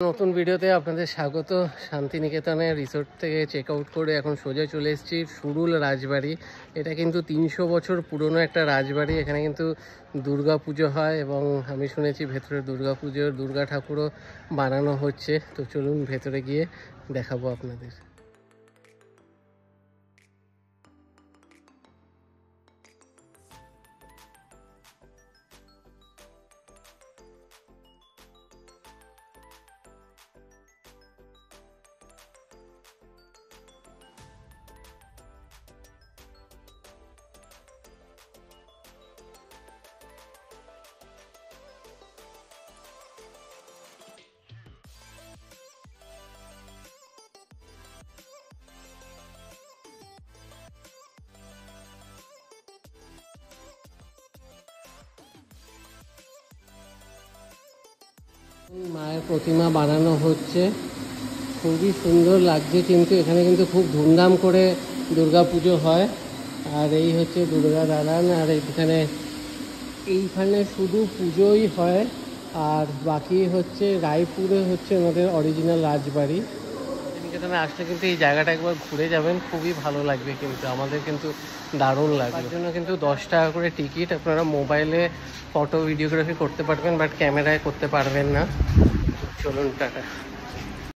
নতুন ভিডিওতে আপনাদের স্বাগত। শান্তিনিকেতনে রিসোর্ট থেকে চেক আউট করে এখন সোজা চলে এসেছি সুরুল রাজবাড়ি। এটা কিন্তু 300 বছর পুরনো একটা রাজবাড়ি। এখানে কিন্তু দুর্গা পুজো হয় এবং আমি শুনেছি ভেতরে দুর্গা পুজোর দুর্গা ঠাকুরও বানানো হচ্ছে। তো চলুন ভেতরে গিয়ে দেখাবো আপনাদের। মায়ের প্রতিমা বানানো হচ্ছে, খুবই সুন্দর লাগছে। কিন্তু এখানে কিন্তু খুব ধুমধাম করে দুর্গা পুজো হয়। আর এই হচ্ছে দুর্গা দালান। আর এইখানে শুধু পুজোই হয়, আর বাকি হচ্ছে রায়পুরে হচ্ছে ওনাদের অরিজিনাল রাজবাড়ি। শান্তিনিকেতনে আসলে কিন্তু এই জায়গাটা একবার ঘুরে যাবেন, খুবই ভালো লাগবে। কিন্তু আমাদের কিন্তু দারুণ লাগবে। তার জন্য কিন্তু 10 টাকা করে টিকিট। আপনারা মোবাইলে ফটো ভিডিওগ্রাফি করতে পারবেন, বাট ক্যামেরায় করতে পারবেন না। চলুন টাটা।